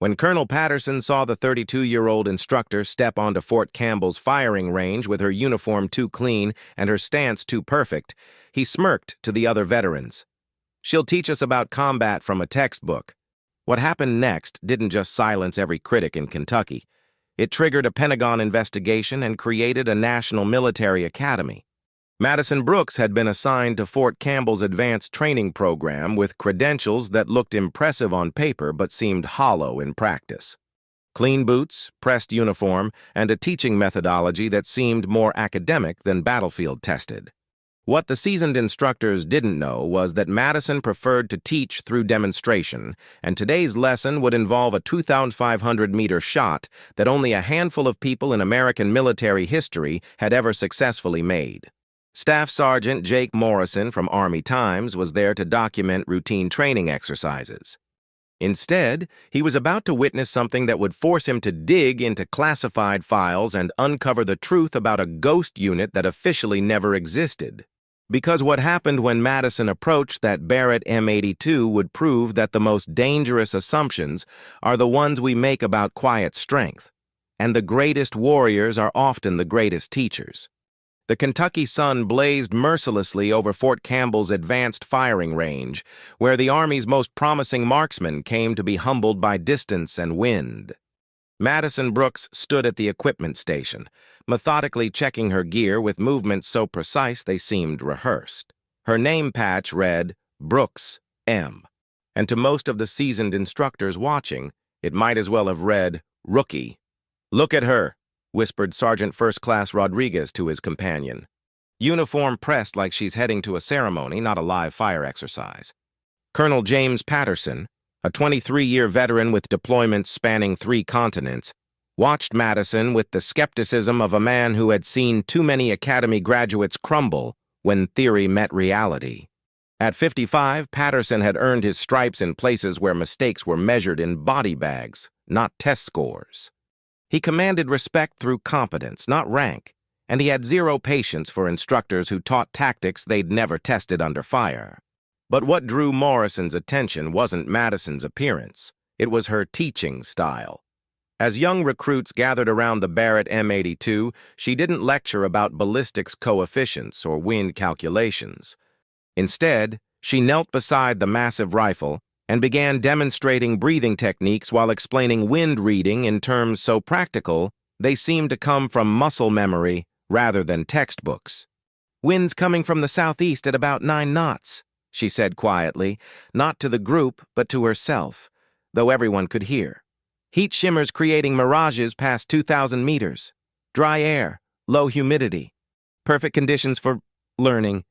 When Colonel Patterson saw the 32-year-old instructor step onto Fort Campbell's firing range with her uniform too clean and her stance too perfect, he smirked to the other veterans. "She'll teach us about combat from a textbook." What happened next didn't just silence every critic in Kentucky. It triggered a Pentagon investigation and created a national military academy. Madison Brooks had been assigned to Fort Campbell's advanced training program with credentials that looked impressive on paper but seemed hollow in practice. Clean boots, pressed uniform, and a teaching methodology that seemed more academic than battlefield-tested. What the seasoned instructors didn't know was that Madison preferred to teach through demonstration, and today's lesson would involve a 2,500-meter shot that only a handful of people in American military history had ever successfully made. Staff Sergeant Jake Morrison from Army Times was there to document routine training exercises. Instead, he was about to witness something that would force him to dig into classified files and uncover the truth about a ghost unit that officially never existed. Because what happened when Madison approached that Barrett M82 would prove that the most dangerous assumptions are the ones we make about quiet strength, and the greatest warriors are often the greatest teachers. The Kentucky sun blazed mercilessly over Fort Campbell's advanced firing range, where the Army's most promising marksmen came to be humbled by distance and wind. Madison Brooks stood at the equipment station, methodically checking her gear with movements so precise they seemed rehearsed. Her name patch read, Brooks, M. And to most of the seasoned instructors watching, it might as well have read, Rookie. "Look at her," whispered Sergeant First Class Rodriguez to his companion. Uniform pressed like she's heading to a ceremony, not a live fire exercise. Colonel James Patterson, a 23-year veteran with deployments spanning 3 continents, watched Madison with the skepticism of a man who had seen too many academy graduates crumble when theory met reality. At 55, Patterson had earned his stripes in places where mistakes were measured in body bags, not test scores. He commanded respect through competence, not rank, and he had zero patience for instructors who taught tactics they'd never tested under fire. But what drew Morrison's attention wasn't Madison's appearance. It was her teaching style. As young recruits gathered around the Barrett M82, she didn't lecture about ballistics coefficients or wind calculations. Instead, she knelt beside the massive rifle and began demonstrating breathing techniques while explaining wind reading in terms so practical they seemed to come from muscle memory rather than textbooks. "Wind's coming from the southeast at about 9 knots, she said quietly, not to the group but to herself, though everyone could hear. "Heat shimmers creating mirages past 2,000 meters. Dry air, low humidity. Perfect conditions for learning."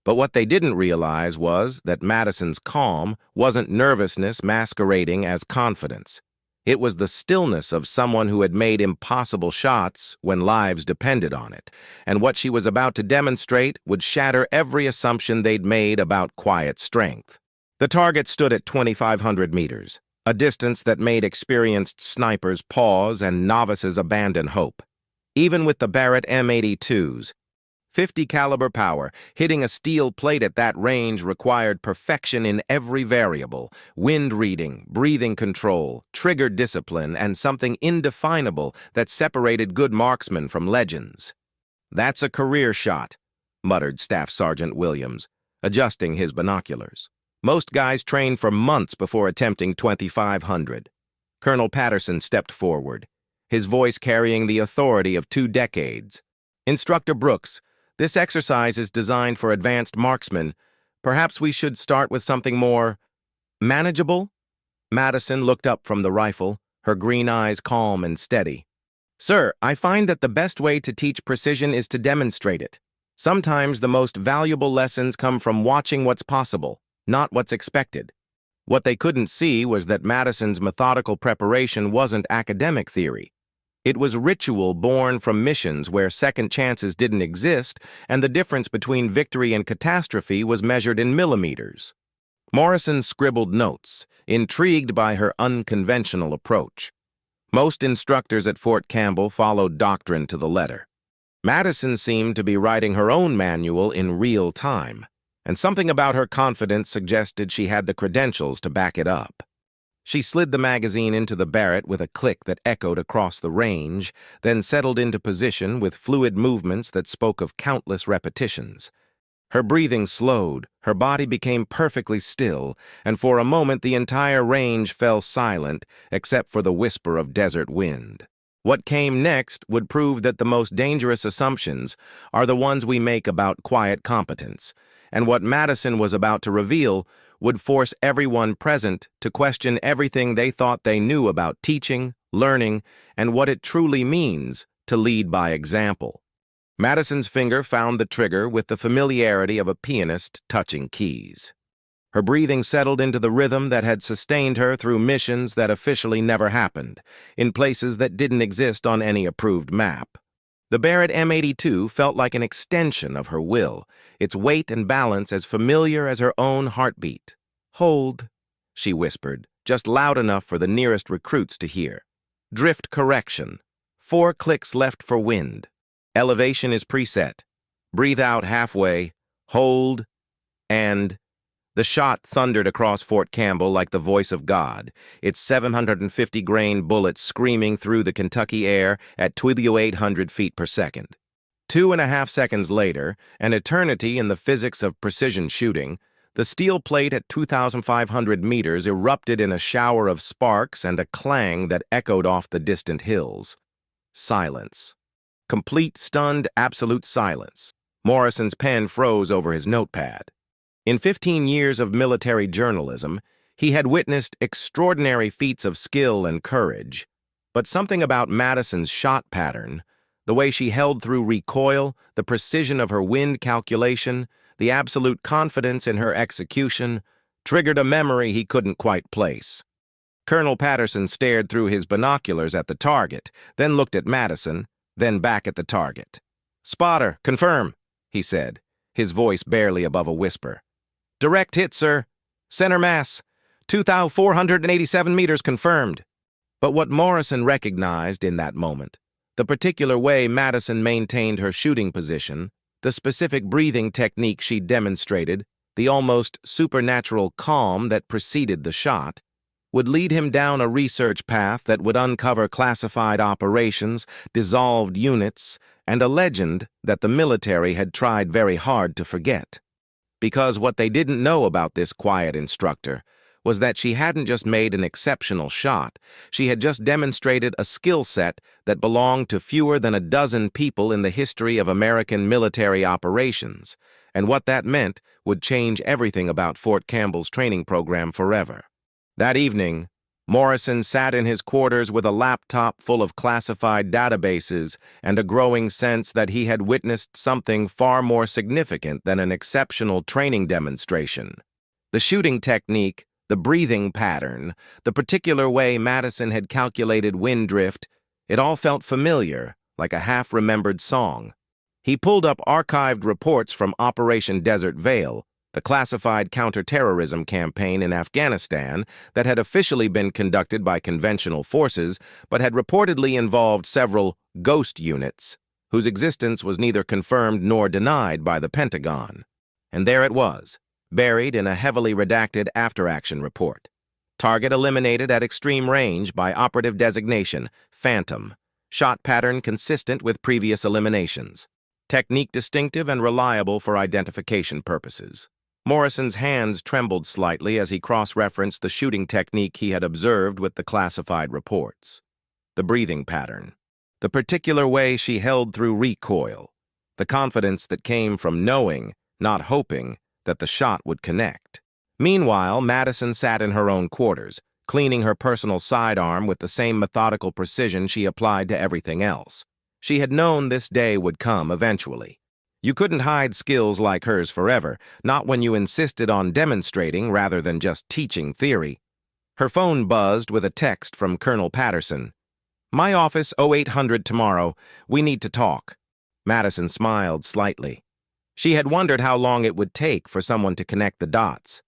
But what they didn't realize was that Madison's calm wasn't nervousness masquerading as confidence. It was the stillness of someone who had made impossible shots when lives depended on it, and what she was about to demonstrate would shatter every assumption they'd made about quiet strength. The target stood at 2,500 meters, a distance that made experienced snipers pause and novices abandon hope. Even with the Barrett M82s, 50 caliber power, hitting a steel plate at that range required perfection in every variable: wind reading, breathing control, trigger discipline, and something indefinable that separated good marksmen from legends. "That's a career shot," muttered Staff Sergeant Williams, adjusting his binoculars. "Most guys train for months before attempting 2,500. Colonel Patterson stepped forward, his voice carrying the authority of 2 decades. "Instructor Brooks, this exercise is designed for advanced marksmen. Perhaps we should start with something more manageable?" Madison looked up from the rifle, her green eyes calm and steady. "Sir, I find that the best way to teach precision is to demonstrate it. Sometimes the most valuable lessons come from watching what's possible, not what's expected." What they couldn't see was that Madison's methodical preparation wasn't academic theory. It was ritual born from missions where second chances didn't exist, and the difference between victory and catastrophe was measured in millimeters. Morrison scribbled notes, intrigued by her unconventional approach. Most instructors at Fort Campbell followed doctrine to the letter. Madison seemed to be writing her own manual in real time, and something about her confidence suggested she had the credentials to back it up. She slid the magazine into the Barrett with a click that echoed across the range, then settled into position with fluid movements that spoke of countless repetitions. Her breathing slowed, her body became perfectly still, and for a moment the entire range fell silent except for the whisper of desert wind. What came next would prove that the most dangerous assumptions are the ones we make about quiet competence, and what Madison was about to reveal would force everyone present to question everything they thought they knew about teaching, learning, and what it truly means to lead by example. Madison's finger found the trigger with the familiarity of a pianist touching keys. Her breathing settled into the rhythm that had sustained her through missions that officially never happened, in places that didn't exist on any approved map. The Barrett M82 felt like an extension of her will, its weight and balance as familiar as her own heartbeat. "Hold," she whispered, just loud enough for the nearest recruits to hear. "Drift correction. 4 clicks left for wind. Elevation is preset. Breathe out halfway. Hold. And..." The shot thundered across Fort Campbell like the voice of God, its 750-grain bullet screaming through the Kentucky air at 2,800 feet per second. 2.5 seconds later, an eternity in the physics of precision shooting, the steel plate at 2,500 meters erupted in a shower of sparks and a clang that echoed off the distant hills. Silence. Complete, stunned, absolute silence. Morrison's pen froze over his notepad. In 15 years of military journalism, he had witnessed extraordinary feats of skill and courage, but something about Madison's shot pattern, the way she held through recoil, the precision of her wind calculation, the absolute confidence in her execution, triggered a memory he couldn't quite place. Colonel Patterson stared through his binoculars at the target, then looked at Madison, then back at the target. "Spotter, confirm," he said, his voice barely above a whisper. "Direct hit, sir. Center mass. 2,487 meters confirmed." But what Morrison recognized in that moment, the particular way Madison maintained her shooting position, the specific breathing technique she demonstrated, the almost supernatural calm that preceded the shot, would lead him down a research path that would uncover classified operations, dissolved units, and a legend that the military had tried very hard to forget. Because what they didn't know about this quiet instructor was that she hadn't just made an exceptional shot, she had just demonstrated a skill set that belonged to fewer than a dozen people in the history of American military operations, and what that meant would change everything about Fort Campbell's training program forever. That evening, Morrison sat in his quarters with a laptop full of classified databases and a growing sense that he had witnessed something far more significant than an exceptional training demonstration. The shooting technique, the breathing pattern, the particular way Madison had calculated wind drift, it all felt familiar, like a half-remembered song. He pulled up archived reports from Operation Desert Veil, the classified counterterrorism campaign in Afghanistan that had officially been conducted by conventional forces but had reportedly involved several ghost units, whose existence was neither confirmed nor denied by the Pentagon. And there it was, buried in a heavily redacted after-action report. Target eliminated at extreme range by operative designation, Phantom. Shot pattern consistent with previous eliminations. Technique distinctive and reliable for identification purposes. Morrison's hands trembled slightly as he cross-referenced the shooting technique he had observed with the classified reports. The breathing pattern. The particular way she held through recoil. The confidence that came from knowing, not hoping, that the shot would connect. Meanwhile, Madison sat in her own quarters, cleaning her personal sidearm with the same methodical precision she applied to everything else. She had known this day would come eventually. You couldn't hide skills like hers forever, not when you insisted on demonstrating rather than just teaching theory. Her phone buzzed with a text from Colonel Patterson. "My office 0800 tomorrow. We need to talk." Madison smiled slightly. She had wondered how long it would take for someone to connect the dots.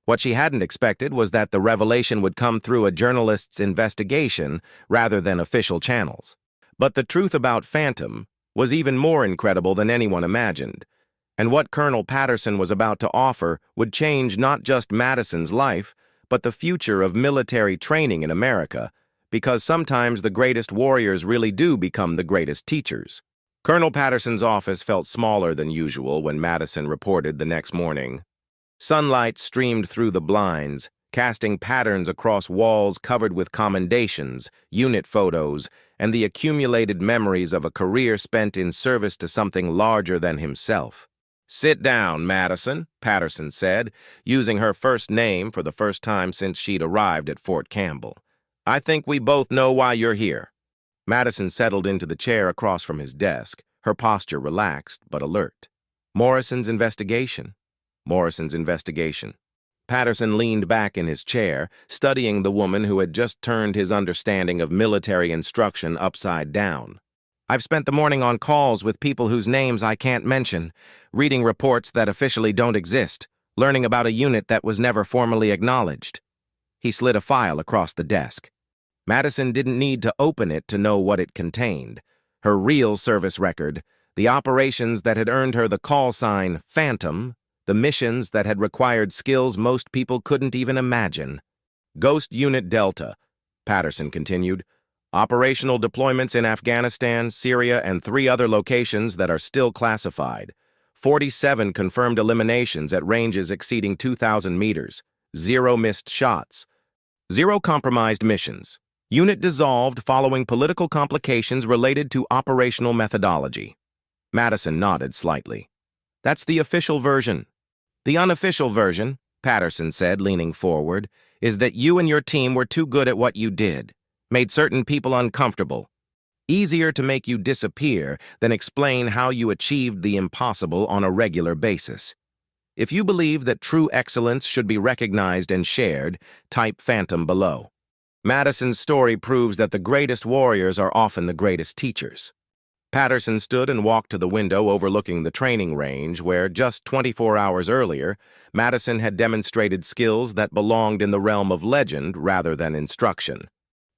What she hadn't expected was that the revelation would come through a journalist's investigation rather than official channels. But the truth about Phantom was even more incredible than anyone imagined, and what Colonel Patterson was about to offer would change not just Madison's life, but the future of military training in America, because sometimes the greatest warriors really do become the greatest teachers. Colonel Patterson's office felt smaller than usual when Madison reported the next morning. Sunlight streamed through the blinds, casting patterns across walls covered with commendations, unit photos, and the accumulated memories of a career spent in service to something larger than himself. "Sit down, Madison," Patterson said, using her first name for the first time since she'd arrived at Fort Campbell. "I think we both know why you're here." Madison settled into the chair across from his desk, her posture relaxed but alert. Morrison's investigation. Patterson leaned back in his chair, studying the woman who had just turned his understanding of military instruction upside down. "I've spent the morning on calls with people whose names I can't mention, reading reports that officially don't exist, learning about a unit that was never formally acknowledged." He slid a file across the desk. Madison didn't need to open it to know what it contained. Her real service record, the operations that had earned her the call sign Phantom, the missions that had required skills most people couldn't even imagine. "Ghost Unit Delta," Patterson continued. "Operational deployments in Afghanistan, Syria, and 3 other locations that are still classified. 47 confirmed eliminations at ranges exceeding 2,000 meters. 0 missed shots. 0 compromised missions. Unit dissolved following political complications related to operational methodology." Madison nodded slightly. "That's the official version. The unofficial version," Patterson said, leaning forward, "is that you and your team were too good at what you did, made certain people uncomfortable. Easier to make you disappear than explain how you achieved the impossible on a regular basis. If you believe that true excellence should be recognized and shared, type Phantom below." Madison's story proves that the greatest warriors are often the greatest teachers. Patterson stood and walked to the window overlooking the training range where, just 24 hours earlier, Madison had demonstrated skills that belonged in the realm of legend rather than instruction.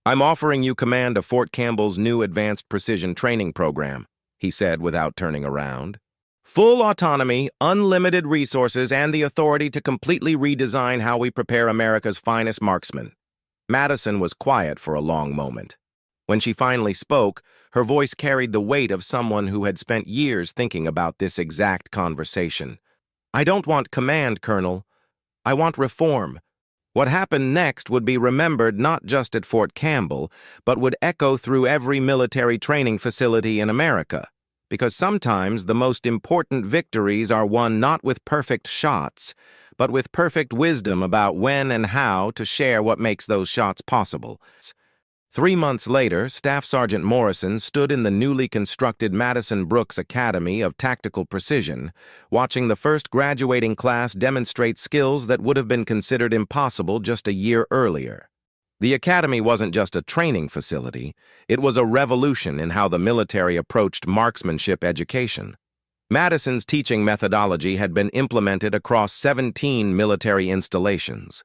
"I'm offering you command of Fort Campbell's new Advanced Precision Training Program," he said without turning around. "Full autonomy, unlimited resources, and the authority to completely redesign how we prepare America's finest marksmen." Madison was quiet for a long moment. When she finally spoke, her voice carried the weight of someone who had spent years thinking about this exact conversation. "I don't want command, Colonel. I want reform. What happened next would be remembered not just at Fort Campbell, but would echo through every military training facility in America. Because sometimes the most important victories are won not with perfect shots, but with perfect wisdom about when and how to share what makes those shots possible." 3 months later, Staff Sergeant Morrison stood in the newly constructed Madison Brooks Academy of Tactical Precision, watching the first graduating class demonstrate skills that would have been considered impossible just a year earlier. The academy wasn't just a training facility, it was a revolution in how the military approached marksmanship education. Madison's teaching methodology had been implemented across 17 military installations.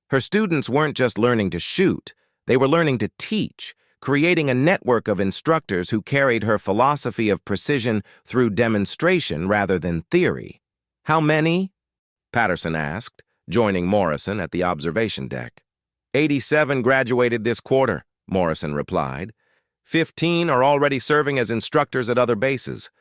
Her students weren't just learning to shoot, they were learning to teach, creating a network of instructors who carried her philosophy of precision through demonstration rather than theory. "How many?" Patterson asked, joining Morrison at the observation deck. 87 graduated this quarter," Morrison replied. 15 are already serving as instructors at other bases.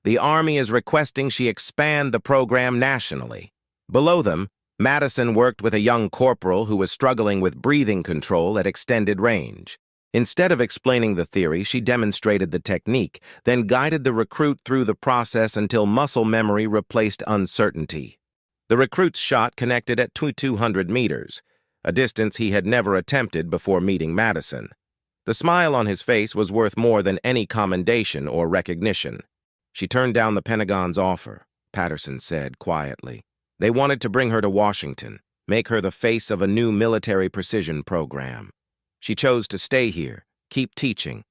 The Army is requesting she expand the program nationally. Below them, Madison worked with a young corporal who was struggling with breathing control at extended range. Instead of explaining the theory, she demonstrated the technique, then guided the recruit through the process until muscle memory replaced uncertainty. The recruit's shot connected at 200 meters, a distance he had never attempted before meeting Madison. The smile on his face was worth more than any commendation or recognition. "She turned down the Pentagon's offer," Patterson said quietly. "They wanted to bring her to Washington, make her the face of a new military precision program. She chose to stay here, keep teaching."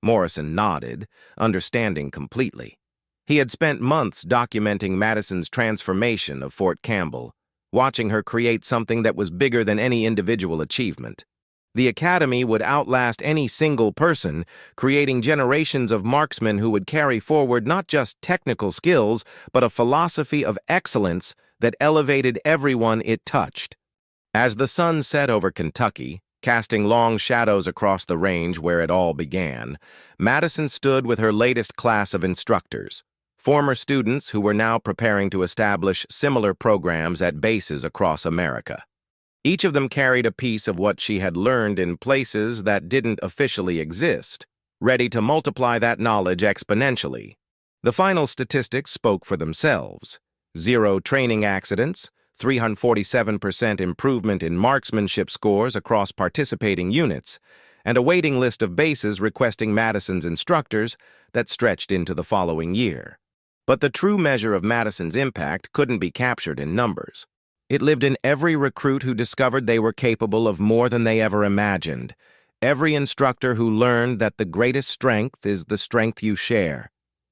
Morrison nodded, understanding completely. He had spent months documenting Madison's transformation of Fort Campbell, watching her create something that was bigger than any individual achievement. The academy would outlast any single person, creating generations of marksmen who would carry forward not just technical skills, but a philosophy of excellence that elevated everyone it touched. As the sun set over Kentucky, casting long shadows across the range where it all began, Madison stood with her latest class of instructors, former students who were now preparing to establish similar programs at bases across America. Each of them carried a piece of what she had learned in places that didn't officially exist, ready to multiply that knowledge exponentially. The final statistics spoke for themselves. 0 training accidents, 347% improvement in marksmanship scores across participating units, and a waiting list of bases requesting Madison's instructors that stretched into the following year. But the true measure of Madison's impact couldn't be captured in numbers. It lived in every recruit who discovered they were capable of more than they ever imagined, every instructor who learned that the greatest strength is the strength you share,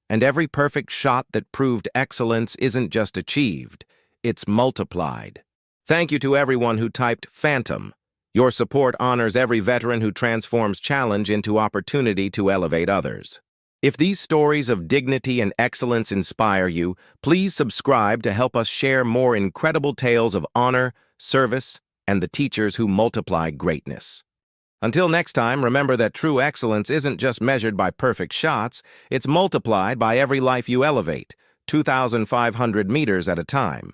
and every perfect shot that proved excellence isn't just achieved, it's multiplied. Thank you to everyone who typed Phantom. Your support honors every veteran who transforms challenge into opportunity to elevate others. If these stories of dignity and excellence inspire you, please subscribe to help us share more incredible tales of honor, service, and the teachers who multiply greatness. Until next time, remember that true excellence isn't just measured by perfect shots, it's multiplied by every life you elevate, 2,500 meters at a time.